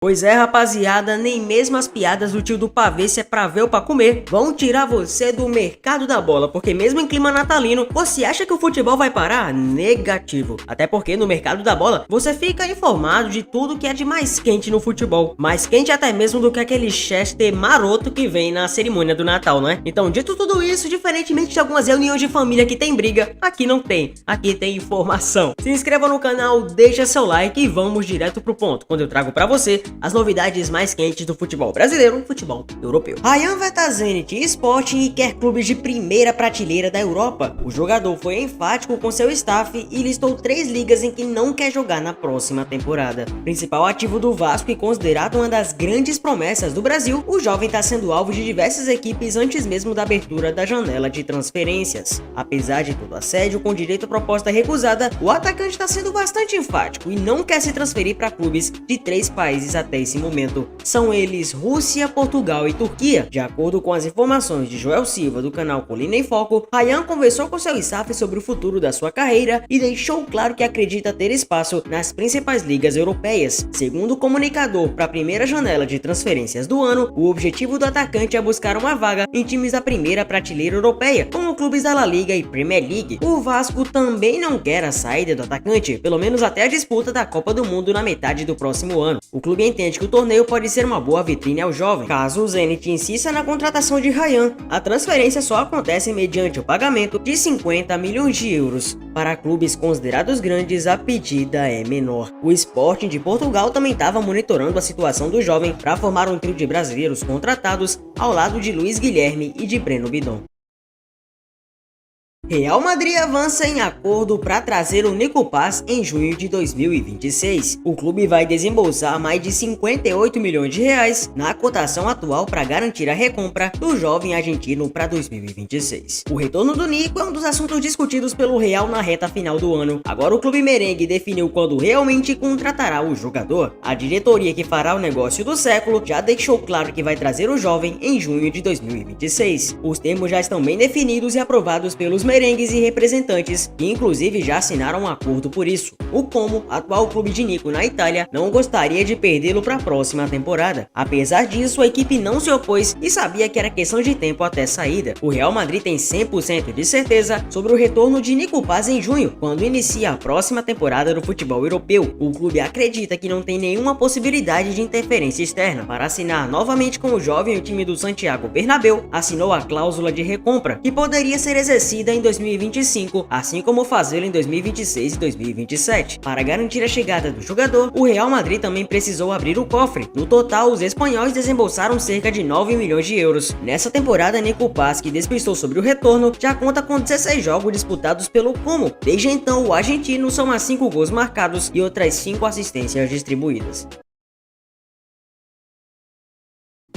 Pois é, rapaziada, nem mesmo as piadas do tio do pavê se é pra ver ou pra comer vão tirar você do mercado da bola, porque mesmo em clima natalino, você acha que o futebol vai parar? Negativo. Até porque no mercado da bola, você fica informado de tudo que é de mais quente no futebol. Mais quente até mesmo do que aquele Chester maroto que vem na cerimônia do Natal, não é? Então, dito tudo isso, diferentemente de algumas reuniões de família que tem briga, aqui não tem. Aqui tem informação. Se inscreva no canal, deixa seu like e vamos direto pro ponto, quando eu trago pra você as novidades mais quentes do futebol brasileiro e futebol europeu. Rayan veta Zenit e Sporting e quer clubes de primeira prateleira da Europa. O jogador foi enfático com seu staff e listou 3 ligas em que não quer jogar na próxima temporada. Principal ativo do Vasco e considerado uma das grandes promessas do Brasil, o jovem está sendo alvo de diversas equipes antes mesmo da abertura da janela de transferências. Apesar de todo assédio com direito à proposta recusada, o atacante está sendo bastante enfático e não quer se transferir para clubes de 3 países até esse momento. São eles Rússia, Portugal e Turquia. De acordo com as informações de Joel Silva do canal Colina em Foco, Rayan conversou com seu staff sobre o futuro da sua carreira e deixou claro que acredita ter espaço nas principais ligas europeias. Segundo o comunicador, para a primeira janela de transferências do ano, o objetivo do atacante é buscar uma vaga em times da primeira prateleira europeia, como clubes da La Liga e Premier League. O Vasco também não quer a saída do atacante, pelo menos até a disputa da Copa do Mundo na metade do próximo ano. O clube entende que o torneio pode ser uma boa vitrine ao jovem. Caso o Zenit insista na contratação de Rayan, a transferência só acontece mediante o pagamento de 50 milhões de euros. Para clubes considerados grandes, a pedida é menor. O Sporting de Portugal também estava monitorando a situação do jovem para formar um trio de brasileiros contratados ao lado de Luiz Guilherme e de Breno Bidon. Real Madrid avança em acordo para trazer o Nico Paz em junho de 2026. O clube vai desembolsar mais de 58 milhões de reais na cotação atual para garantir a recompra do jovem argentino para 2026. O retorno do Nico é um dos assuntos discutidos pelo Real na reta final do ano. Agora o clube merengue definiu quando realmente contratará o jogador. A diretoria que fará o negócio do século já deixou claro que vai trazer o jovem em junho de 2026. Os termos já estão bem definidos e aprovados pelos merengues e representantes, que inclusive já assinaram um acordo por isso. O Como, atual clube de Nico na Itália, não gostaria de perdê-lo para a próxima temporada. Apesar disso, a equipe não se opôs e sabia que era questão de tempo até saída. O Real Madrid tem 100% de certeza sobre o retorno de Nico Paz em junho, quando inicia a próxima temporada do futebol europeu. O clube acredita que não tem nenhuma possibilidade de interferência externa. Para assinar novamente com o jovem, o time do Santiago Bernabéu assinou a cláusula de recompra, que poderia ser exercida em 2025, assim como fazê-lo em 2026 e 2027. Para garantir a chegada do jogador, o Real Madrid também precisou abrir o cofre. No total, os espanhóis desembolsaram cerca de 9 milhões de euros. Nessa temporada, Nico Paz, que despistou sobre o retorno, já conta com 16 jogos disputados pelo Como. Desde então, o argentino soma 5 gols marcados e outras 5 assistências distribuídas.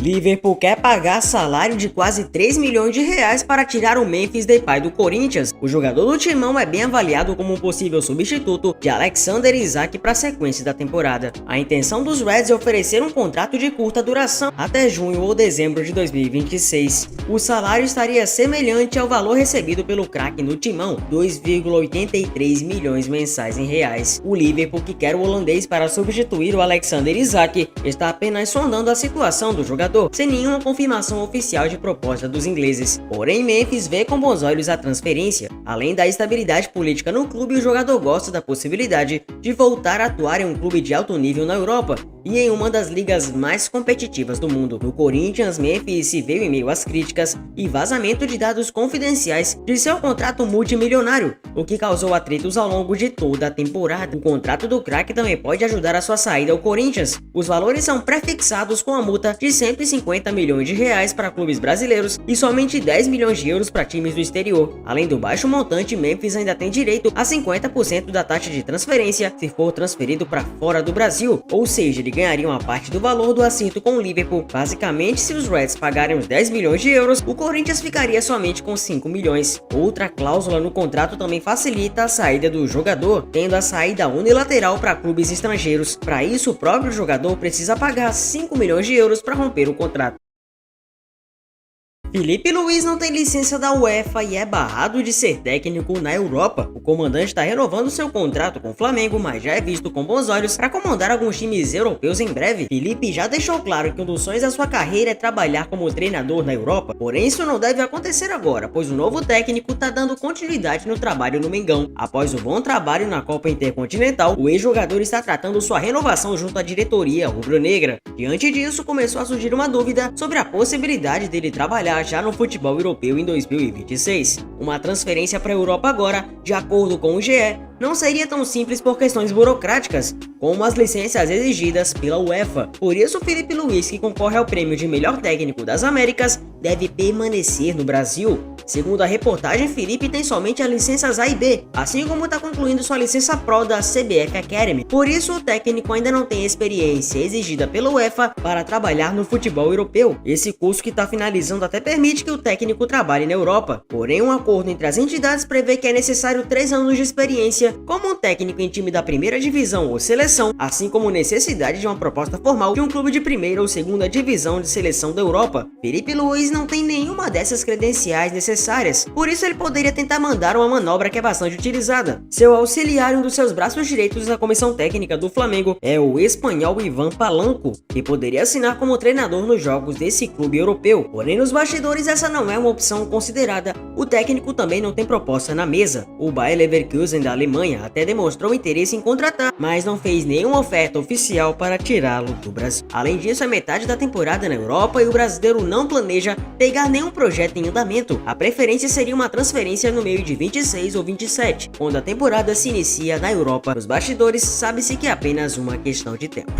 Liverpool quer pagar salário de quase 3 milhões de reais para tirar o Memphis Depay do Corinthians. O jogador do timão é bem avaliado como um possível substituto de Alexander Isak para a sequência da temporada. A intenção dos Reds é oferecer um contrato de curta duração até junho ou dezembro de 2026. O salário estaria semelhante ao valor recebido pelo craque no timão, 2,83 milhões mensais em reais. O Liverpool, que quer o holandês para substituir o Alexander Isak, está apenas sondando a situação do jogador, sem nenhuma confirmação oficial de proposta dos ingleses. Porém, Memphis vê com bons olhos a transferência. Além da estabilidade política no clube, o jogador gosta da possibilidade de voltar a atuar em um clube de alto nível na Europa e em uma das ligas mais competitivas do mundo. No Corinthians, Memphis se veio em meio às críticas e vazamento de dados confidenciais de seu contrato multimilionário, o que causou atritos ao longo de toda a temporada. O contrato do craque também pode ajudar a sua saída ao Corinthians. Os valores são prefixados com a multa de 150 milhões de reais para clubes brasileiros e somente 10 milhões de euros para times do exterior. Além do baixo montante, Memphis ainda tem direito a 50% da taxa de transferência se for transferido para fora do Brasil, ou seja, ele ganharia uma parte do valor do acerto com o Liverpool. Basicamente, se os Reds pagarem os 10 milhões de euros, o Corinthians ficaria somente com 5 milhões. Outra cláusula no contrato também facilita a saída do jogador, tendo a saída unilateral para clubes estrangeiros. Para isso, o próprio jogador precisa pagar 5 milhões de euros para romper o contrato. Filipe Luís não tem licença da UEFA e é barrado de ser técnico na Europa. O comandante está renovando seu contrato com o Flamengo, mas já é visto com bons olhos para comandar alguns times europeus em breve. Filipe já deixou claro que um dos sonhos da sua carreira é trabalhar como treinador na Europa, porém isso não deve acontecer agora, pois o novo técnico está dando continuidade no trabalho no Mengão. Após o bom trabalho na Copa Intercontinental, o ex-jogador está tratando sua renovação junto à diretoria rubro-negra. Diante disso, começou a surgir uma dúvida sobre a possibilidade dele trabalhar já no futebol europeu em 2026. Uma transferência para a Europa agora, de acordo com o GE, não seria tão simples por questões burocráticas, como as licenças exigidas pela UEFA. Por isso, Filipe Luís, que concorre ao prêmio de melhor técnico das Américas, deve permanecer no Brasil. Segundo a reportagem, Filipe tem somente as licenças A e B, assim como está concluindo sua licença Pro da CBF Academy. Por isso, o técnico ainda não tem experiência exigida pela UEFA para trabalhar no futebol europeu. Esse curso que está finalizando até permite que o técnico trabalhe na Europa. Porém, um acordo entre as entidades prevê que é necessário 3 anos de experiência como um técnico em time da primeira divisão ou seleção, assim como necessidade de uma proposta formal de um clube de primeira ou segunda divisão de seleção da Europa. Filipe Luís não tem nenhuma dessas credenciais necessárias, por isso ele poderia tentar mandar uma manobra que é bastante utilizada. Seu auxiliar e um dos seus braços direitos na comissão técnica do Flamengo é o espanhol Ivan Palanco, que poderia assinar como treinador nos jogos desse clube europeu. Porém, nos bastidores essa não é uma opção considerada. O técnico também não tem proposta na mesa. O Bayer Leverkusen da Alemanha até demonstrou interesse em contratar, mas não fez nenhuma oferta oficial para tirá-lo do Brasil. Além disso, é metade da temporada na Europa e o brasileiro não planeja pegar nenhum projeto em andamento. A preferência seria uma transferência no meio de 26 ou 27, quando a temporada se inicia na Europa. Nos bastidores, sabe-se que é apenas uma questão de tempo.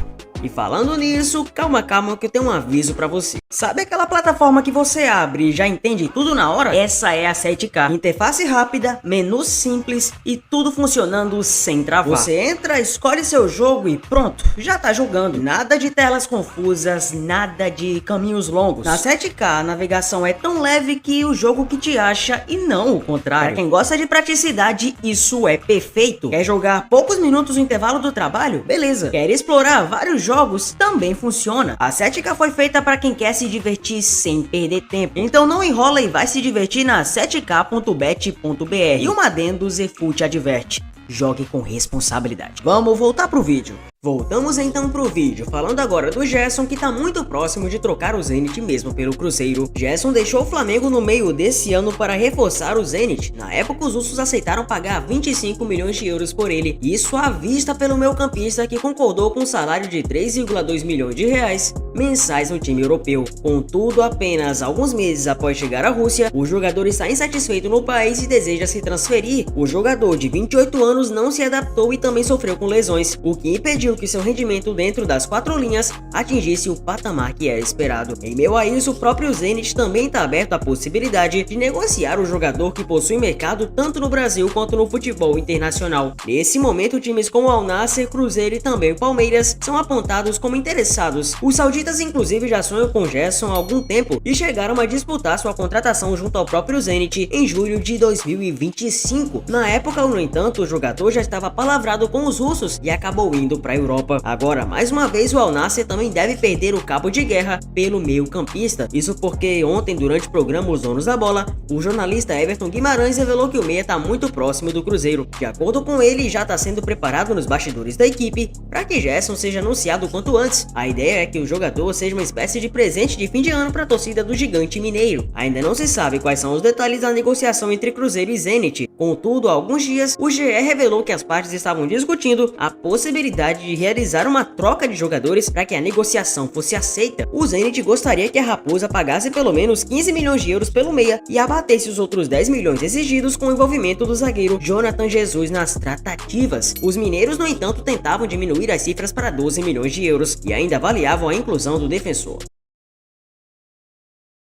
E falando nisso, calma que eu tenho um aviso pra você. Sabe aquela plataforma que você abre e já entende tudo na hora? Essa é a 7K. Interface rápida, menu simples e tudo funcionando sem travar. Você entra, escolhe seu jogo e pronto, já tá jogando. Nada de telas confusas, nada de caminhos longos. Na 7K, a navegação é tão leve que o jogo que te acha e não o contrário. Pra quem gosta de praticidade, isso é perfeito. Quer jogar poucos minutos no intervalo do trabalho? Beleza. Quer explorar vários jogos? Também funciona. A 7K foi feita para quem quer se divertir sem perder tempo. Então não enrola e vai se divertir na 7k.bet.br. E uma adendo, Zefut adverte: jogue com responsabilidade. Vamos voltar pro vídeo. Voltamos então pro vídeo, falando agora do Gerson, que tá muito próximo de trocar o Zenit mesmo pelo Cruzeiro. Gerson deixou o Flamengo no meio desse ano para reforçar o Zenit. Na época, os russos aceitaram pagar 25 milhões de euros por ele, isso à vista pelo meio-campista, que concordou com um salário de 3,2 milhões de reais mensais no time europeu. Contudo, apenas alguns meses após chegar à Rússia, o jogador está insatisfeito no país e deseja se transferir. O jogador de 28 anos não se adaptou e também sofreu com lesões, o que impediu que seu rendimento dentro das 4 linhas atingisse o patamar que era esperado. Em meio a isso, o próprio Zenit também está aberto à possibilidade de negociar o jogador, que possui mercado tanto no Brasil quanto no futebol internacional. Nesse momento, times como o Al Nassr, Cruzeiro e também o Palmeiras são apontados como interessados. Os sauditas inclusive já sonham com Gerson há algum tempo e chegaram a disputar sua contratação junto ao próprio Zenit em julho de 2025. Na época, no entanto, o jogador já estava palavrado com os russos e acabou indo para a Europa. Agora, mais uma vez, o Al Nassr também deve perder o cabo de guerra pelo meio-campista. Isso porque ontem, durante o programa Os Donos da Bola, o jornalista Everton Guimarães revelou que o meia está muito próximo do Cruzeiro. De acordo com ele, já está sendo preparado nos bastidores da equipe para que Gerson seja anunciado o quanto antes. A ideia é que o jogador seja uma espécie de presente de fim de ano para a torcida do gigante mineiro. Ainda não se sabe quais são os detalhes da negociação entre Cruzeiro e Zenit. Contudo, há alguns dias, o GE revelou que as partes estavam discutindo a possibilidade de realizar uma troca de jogadores para que a negociação fosse aceita. O Zenit gostaria que a Raposa pagasse pelo menos 15 milhões de euros pelo meia e abatesse os outros 10 milhões exigidos com o envolvimento do zagueiro Jonathan Jesus nas tratativas. Os mineiros, no entanto, tentavam diminuir as cifras para 12 milhões de euros e ainda avaliavam a inclusão do defensor.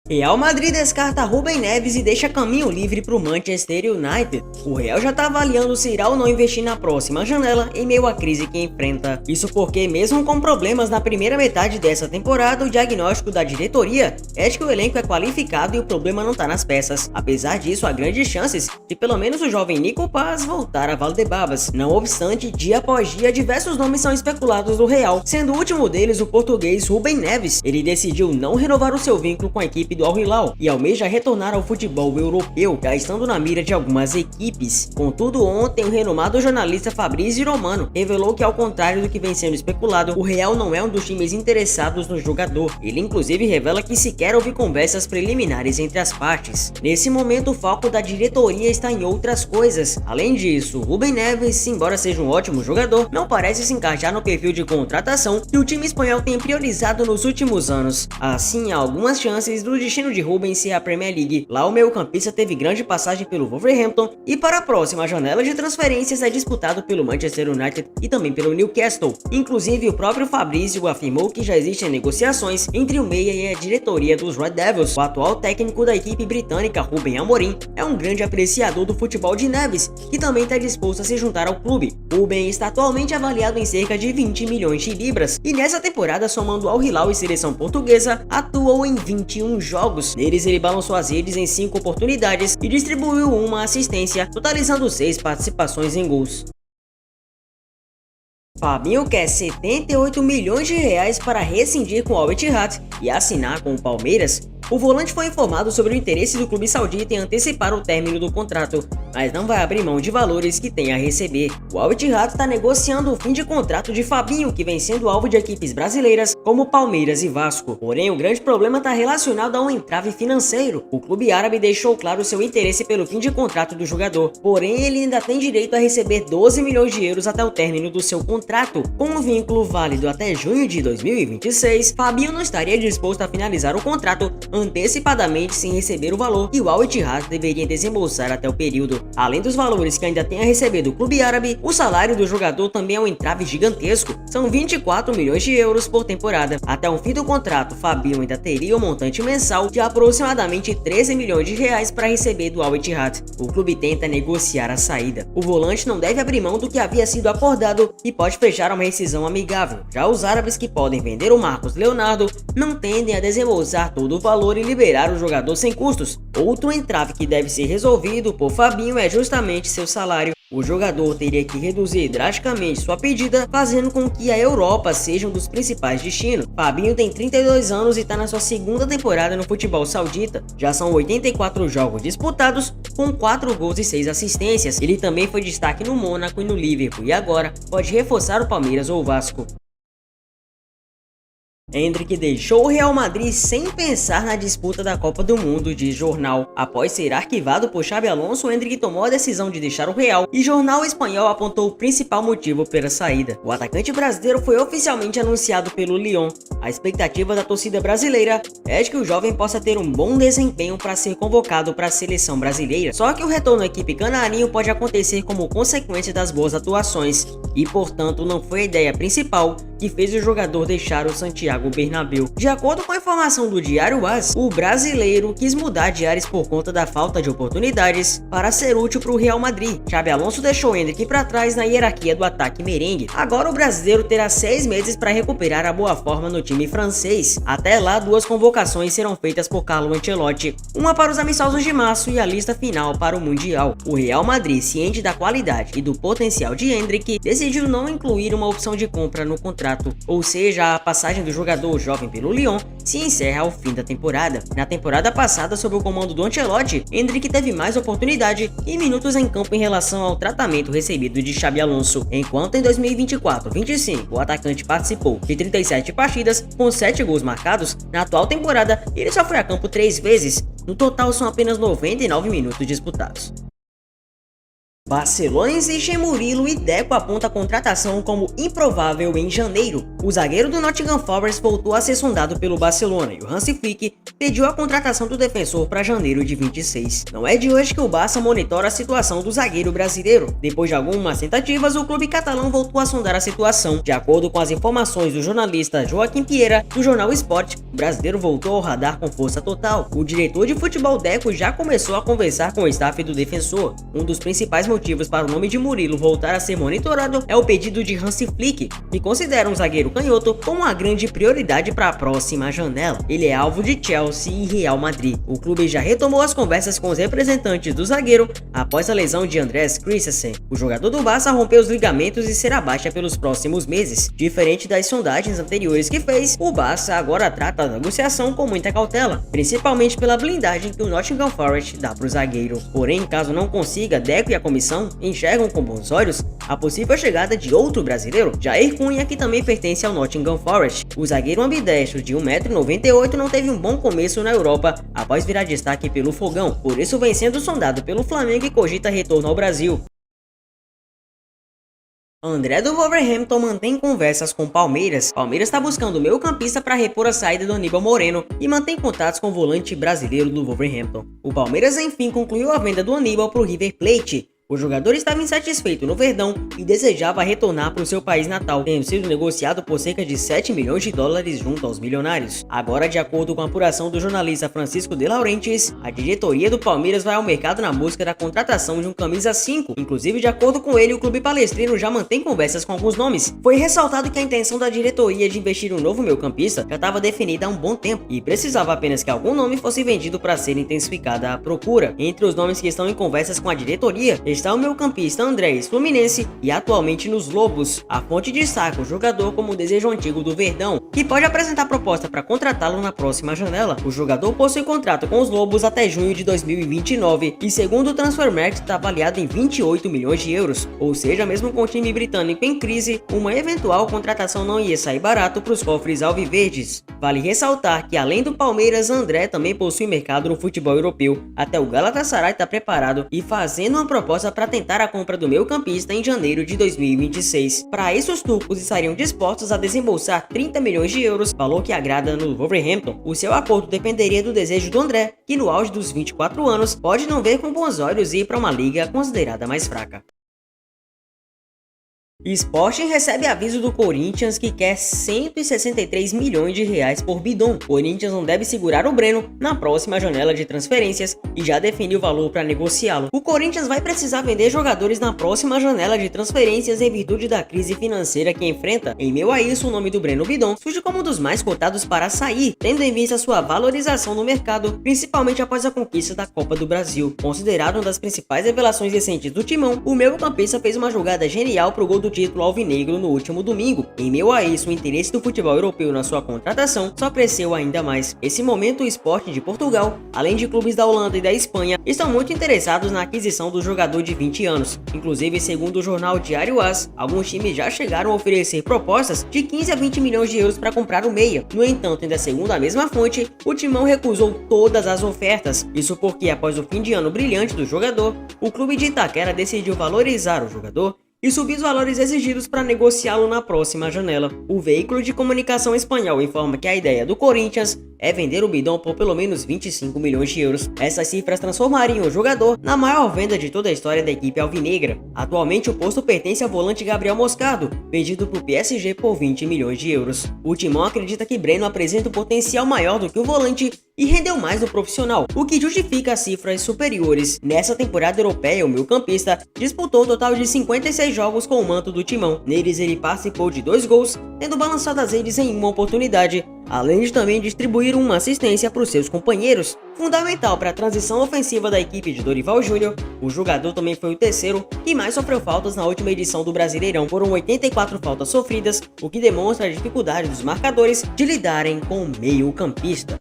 Real Madrid descarta Rúben Neves e deixa caminho livre para o Manchester United. O Real já está avaliando se irá ou não investir na próxima janela em meio à crise que enfrenta. Isso porque, mesmo com problemas na primeira metade dessa temporada, o diagnóstico da diretoria é de que o elenco é qualificado e o problema não está nas peças. Apesar disso, há grandes chances de pelo menos o jovem Nico Paz voltar a Valdebebas. Não obstante, dia após dia, diversos nomes são especulados no Real, sendo o último deles o português Rúben Neves. Ele decidiu não renovar o seu vínculo com a equipe equipe do Al Hilal e almeja retornar ao futebol europeu, já estando na mira de algumas equipes. Contudo, ontem o renomado jornalista Fabrizio Romano revelou que, ao contrário do que vem sendo especulado, o Real não é um dos times interessados no jogador. Ele inclusive revela que sequer houve conversas preliminares entre as partes. Nesse momento, o foco da diretoria está em outras coisas. Além disso, Rubem Neves, embora seja um ótimo jogador, não parece se encaixar no perfil de contratação que o time espanhol tem priorizado nos últimos anos. Assim, há algumas chances do destino de Rubem ser a Premier League. Lá o meio-campista teve grande passagem pelo Wolverhampton e para a próxima janela de transferências é disputado pelo Manchester United e também pelo Newcastle. Inclusive, o próprio Fabrizio afirmou que já existem negociações entre o meia e a diretoria dos Red Devils. O atual técnico da equipe britânica, Ruben Amorim, é um grande apreciador do futebol de Neves, que também está disposto a se juntar ao clube. Ruben está atualmente avaliado em cerca de 20 milhões de libras e nessa temporada, somando Al Hilal e seleção portuguesa, atuou em 21 jogos. Neles ele balançou as redes em 5 oportunidades e distribuiu uma assistência, totalizando 6 participações em gols. Fabinho quer 78 milhões de reais para rescindir com o Al Ittihad e assinar com o Palmeiras. O volante foi informado sobre o interesse do clube saudita em antecipar o término do contrato, mas não vai abrir mão de valores que tem a receber. O Al Ittihad está negociando o fim de contrato de Fabinho, que vem sendo alvo de equipes brasileiras como Palmeiras e Vasco. Porém, o grande problema está relacionado a um entrave financeiro. O clube árabe deixou claro seu interesse pelo fim de contrato do jogador, porém ele ainda tem direito a receber 12 milhões de euros até o término do seu contrato. Com um vínculo válido até junho de 2026, Fabinho não estaria disposto a finalizar o contrato antecipadamente sem receber o valor que o Al Ittihad deveria desembolsar até o período. Além dos valores que ainda tem a receber do clube árabe, o salário do jogador também é um entrave gigantesco. São 24 milhões de euros por temporada. Até o fim do contrato, Fabinho ainda teria um montante mensal de aproximadamente 13 milhões de reais para receber do Al Ittihad. O clube tenta negociar a saída. O volante não deve abrir mão do que havia sido acordado e pode fechar uma rescisão amigável. Já os árabes, que podem vender o Marcos Leonardo, não tendem a desembolsar todo o valor e liberar o jogador sem custos. Outro entrave que deve ser resolvido por Fabinho é justamente seu salário. O jogador teria que reduzir drasticamente sua pedida, fazendo com que a Europa seja um dos principais destinos. Fabinho tem 32 anos e está na sua segunda temporada no futebol saudita. Já são 84 jogos disputados, com 4 gols e 6 assistências. Ele também foi destaque no Mônaco e no Liverpool e agora pode reforçar o Palmeiras ou o Vasco. Endrick deixou o Real Madrid sem pensar na disputa da Copa do Mundo, diz jornal. Após ser arquivado por Xabi Alonso, Endrick tomou a decisão de deixar o Real e jornal espanhol apontou o principal motivo pela saída. O atacante brasileiro foi oficialmente anunciado pelo Lyon. A expectativa da torcida brasileira é de que o jovem possa ter um bom desempenho para ser convocado para a seleção brasileira. Só que o retorno à equipe canarinho pode acontecer como consequência das boas atuações e, portanto, não foi a ideia principal que fez o jogador deixar o Santiago Bernabéu. De acordo com a informação do Diário AS, o brasileiro quis mudar de ares por conta da falta de oportunidades para ser útil para o Real Madrid. Xabi Alonso deixou Endrick para trás na hierarquia do ataque merengue. Agora o brasileiro terá 6 meses para recuperar a boa forma no time francês. Até lá, 2 convocações serão feitas por Carlo Ancelotti, uma para os amistosos de março e a lista final para o Mundial. O Real Madrid, ciente da qualidade e do potencial de Endrick, decidiu não incluir uma opção de compra no contrato, ou seja, a passagem do jogador jovem pelo Lyon se encerra ao fim da temporada. Na temporada passada, sob o comando do Ancelotti, Endrick teve mais oportunidade e minutos em campo em relação ao tratamento recebido de Xabi Alonso, enquanto em 2024-25 o atacante participou de 37 partidas com 7 gols marcados. Na atual temporada, ele só foi a campo 3 vezes. No total, são apenas 99 minutos disputados. Barcelona insiste em Murilo e Deco aponta a contratação como improvável em janeiro. O zagueiro do Nottingham Forest voltou a ser sondado pelo Barcelona e o Hansi Flick pediu a contratação do defensor para janeiro de 26. Não é de hoje que o Barça monitora a situação do zagueiro brasileiro. Depois de algumas tentativas, o clube catalão voltou a sondar a situação. De acordo com as informações do jornalista Joaquim Pieira, do jornal Sport, o brasileiro voltou ao radar com força total. O diretor de futebol Deco já começou a conversar com o staff do defensor. Um dos principais motivos para o nome de Murilo voltar a ser monitorado é o pedido de Hansi Flick, que considera um zagueiro canhoto como uma grande prioridade para a próxima janela. Ele é alvo de Chelsea e Real Madrid. O clube já retomou as conversas com os representantes do zagueiro após a lesão de Andreas Christensen. O jogador do Barça rompeu os ligamentos e será baixa pelos próximos meses. Diferente das sondagens anteriores que fez, o Barça agora trata a negociação com muita cautela, principalmente pela blindagem que o Nottingham Forest dá para o zagueiro. Porém, caso não consiga, Deco e a comissão enxergam com bons olhos a possível chegada de outro brasileiro, Jair Cunha, que também pertence ao Nottingham Forest. O zagueiro ambidestro de 1,98 m não teve um bom começo na Europa após virar destaque pelo Fogão, por isso vem sendo sondado pelo Flamengo e cogita retorno ao Brasil. André do Wolverhampton mantém conversas com Palmeiras. Palmeiras está buscando o meio-campista para repor a saída do Aníbal Moreno e mantém contatos com o volante brasileiro do Wolverhampton. O Palmeiras enfim concluiu a venda do Aníbal para o River Plate. O jogador estava insatisfeito no Verdão e desejava retornar para o seu país natal, tendo sido negociado por cerca de 7 milhões de dólares junto aos milionários. Agora, de acordo com a apuração do jornalista Francisco de Laurentiis, a diretoria do Palmeiras vai ao mercado na busca da contratação de um camisa 5. Inclusive, de acordo com ele, o clube palestrino já mantém conversas com alguns nomes. Foi ressaltado que a intenção da diretoria de investir em um novo meio-campista já estava definida há um bom tempo e precisava apenas que algum nome fosse vendido para ser intensificada a procura. Entre os nomes que estão em conversas com a diretoria está o meio-campista Andrés Fluminense e atualmente nos Lobos. A fonte destaca o jogador como desejo antigo do Verdão, que pode apresentar proposta para contratá-lo na próxima janela. O jogador possui contrato com os Lobos até junho de 2029 e, segundo o Transfermarkt, está avaliado em 28 milhões de euros. Ou seja, mesmo com o time britânico em crise, uma eventual contratação não ia sair barato para os cofres alviverdes. Vale ressaltar que, além do Palmeiras, André também possui mercado no futebol europeu. Até o Galatasaray está preparado e fazendo uma proposta para tentar a compra do meio-campista em janeiro de 2026. Para isso, os turcos estariam dispostos a desembolsar 30 milhões de euros, valor que agrada no Wolverhampton. O seu acordo dependeria do desejo do André, que no auge dos 24 anos pode não ver com bons olhos ir para uma liga considerada mais fraca. Sporting recebe aviso do Corinthians que quer 163 milhões de reais por Bidon. Corinthians não deve segurar o Breno na próxima janela de transferências e já definiu o valor para negociá-lo. O Corinthians vai precisar vender jogadores na próxima janela de transferências em virtude da crise financeira que enfrenta. Em meio a isso, o nome do Breno Bidon surge como um dos mais cotados para sair, tendo em vista sua valorização no mercado, principalmente após a conquista da Copa do Brasil. Considerado uma das principais revelações recentes do Timão, o meio-campista fez uma jogada genial pro gol do título alvinegro no último domingo. Em meio a isso, o interesse do futebol europeu na sua contratação só cresceu ainda mais. Nesse momento, o Sporting de Portugal, além de clubes da Holanda e da Espanha, estão muito interessados na aquisição do jogador de 20 anos. Inclusive, segundo o jornal Diário AS, alguns times já chegaram a oferecer propostas de 15 a 20 milhões de euros para comprar o meia. No entanto, ainda segundo a mesma fonte, o Timão recusou todas as ofertas. Isso porque, após o fim de ano brilhante do jogador, o clube de Itaquera decidiu valorizar o jogador e subir os valores exigidos para negociá-lo na próxima janela. O veículo de comunicação espanhol informa que a ideia do Corinthians é vender o Bidon por pelo menos 25 milhões de euros. Essas cifras transformariam o jogador na maior venda de toda a história da equipe alvinegra. Atualmente, o posto pertence ao volante Gabriel Moscardo, vendido para o PSG por 20 milhões de euros. O Timão acredita que Breno apresenta um potencial maior do que o volante e rendeu mais no profissional, o que justifica as cifras superiores. Nessa temporada europeia, o meio-campista disputou um total de 56 jogos com o manto do Timão. Neles, ele participou de 2 gols, tendo balançado as redes em uma oportunidade, além de também distribuir uma assistência para os seus companheiros. Fundamental para a transição ofensiva da equipe de Dorival Júnior, o jogador também foi o terceiro que mais sofreu faltas na última edição do Brasileirão. Foram 84 faltas sofridas, o que demonstra a dificuldade dos marcadores de lidarem com o meio-campista.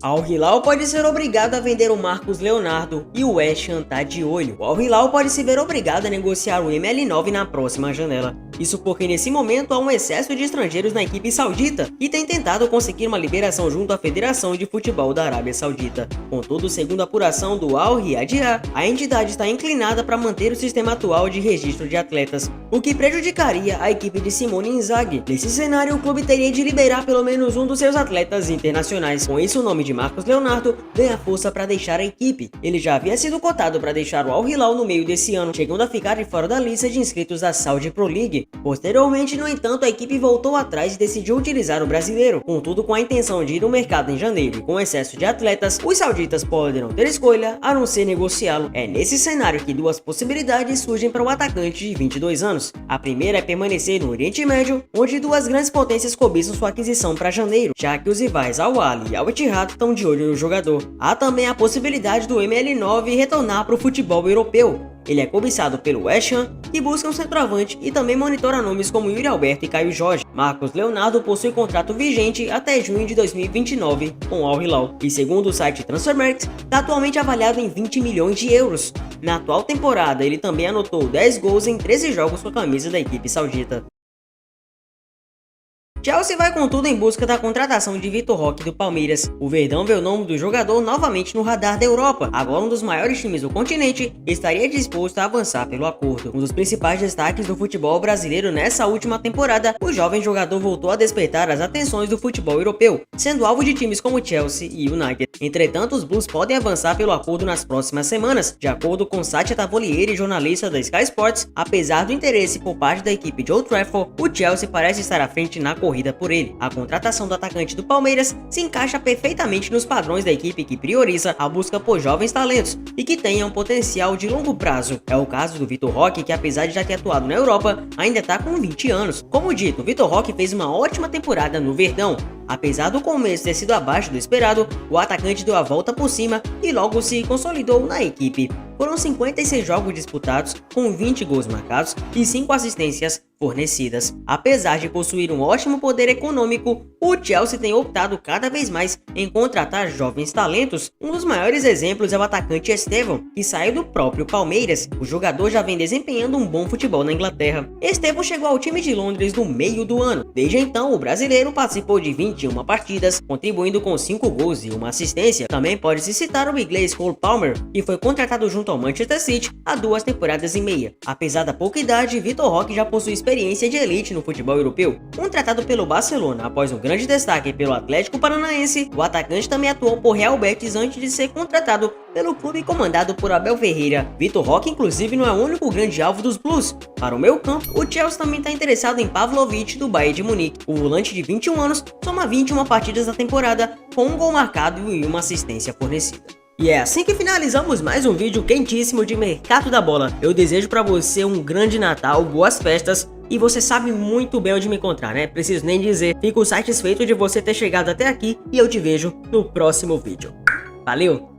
Al Hilal pode ser obrigado a vender o Marcos Leonardo e o West Ham tá de olho. O Al Hilal pode se ver obrigado a negociar o ML9 na próxima janela. Isso porque nesse momento há um excesso de estrangeiros na equipe saudita e tem tentado conseguir uma liberação junto à Federação de Futebol da Arábia Saudita. Contudo, segundo a apuração do Al Riyadiyah, a entidade está inclinada para manter o sistema atual de registro de atletas, o que prejudicaria a equipe de Simone Inzaghi. Nesse cenário, o clube teria de liberar pelo menos um dos seus atletas internacionais. Com isso, o nome de Marcos Leonardo ganha força para deixar a equipe. Ele já havia sido cotado para deixar o Al Hilal no meio desse ano, chegando a ficar de fora da lista de inscritos da Saudi Pro League. Posteriormente, no entanto, a equipe voltou atrás e decidiu utilizar o brasileiro. Contudo, com a intenção de ir ao mercado em janeiro e com excesso de atletas, os sauditas podem não ter escolha a não ser negociá-lo. É nesse cenário que duas possibilidades surgem para o atacante de 22 anos. A primeira é permanecer no Oriente Médio, onde duas grandes potências cobiçam sua aquisição para janeiro, já que os rivais Al Ahly e Al Ittihad estão de olho no jogador. Há também a possibilidade do ML9 retornar para o futebol europeu. Ele é cobiçado pelo West Ham, que busca um centroavante e também monitora nomes como Yuri Alberto e Caio Jorge. Marcos Leonardo possui contrato vigente até junho de 2029 com o Al Hilal e, segundo o site Transfermarkt, está atualmente avaliado em 20 milhões de euros. Na atual temporada, ele também anotou 10 gols em 13 jogos com a camisa da equipe saudita. Chelsea vai contudo em busca da contratação de Vitor Roque do Palmeiras. O Verdão vê o nome do jogador novamente no radar da Europa. Agora um dos maiores times do continente estaria disposto a avançar pelo acordo. Um dos principais destaques do futebol brasileiro nessa última temporada, o jovem jogador voltou a despertar as atenções do futebol europeu, sendo alvo de times como Chelsea e United. Entretanto, os Blues podem avançar pelo acordo nas próximas semanas. De acordo com Satya Tavolieri, jornalista da Sky Sports, apesar do interesse por parte da equipe de Old Trafford, o Chelsea parece estar à frente na corrida por ele. A contratação do atacante do Palmeiras se encaixa perfeitamente nos padrões da equipe que prioriza a busca por jovens talentos e que tenham potencial de longo prazo. É o caso do Vitor Roque, que apesar de já ter atuado na Europa, ainda está com 20 anos. Como dito, Vitor Roque fez uma ótima temporada no Verdão. Apesar do começo ter sido abaixo do esperado, o atacante deu a volta por cima e logo se consolidou na equipe. Foram 56 jogos disputados, com 20 gols marcados e 5 assistências fornecidas. Apesar de possuir um ótimo poder econômico, o Chelsea tem optado cada vez mais em contratar jovens talentos. Um dos maiores exemplos é o atacante Estevão, que saiu do próprio Palmeiras. O jogador já vem desempenhando um bom futebol na Inglaterra. Estevão chegou ao time de Londres no meio do ano. Desde então, o brasileiro participou de 21 partidas, contribuindo com 5 gols e uma assistência. Também pode-se citar o inglês Cole Palmer, que foi contratado junto ao Manchester City há 2 temporadas e meia. Apesar da pouca idade, Vitor Roque já possui experiência de elite no futebol europeu. Contratado pelo Barcelona após um grande destaque pelo Atlético Paranaense, o atacante também atuou por Real Betis antes de ser contratado pelo clube comandado por Abel Ferreira. Vitor Roque, inclusive, não é o único grande alvo dos Blues. Para o meio campo, o Chelsea também está interessado em Pavlovic do Bayern de Munique. O volante de 21 anos soma 21 partidas na temporada, com um gol marcado e uma assistência fornecida. E é assim que finalizamos mais um vídeo quentíssimo de Mercado da Bola. Eu desejo para você um grande Natal, boas festas, e você sabe muito bem onde me encontrar, né? Preciso nem dizer. Fico satisfeito de você ter chegado até aqui e eu te vejo no próximo vídeo. Valeu!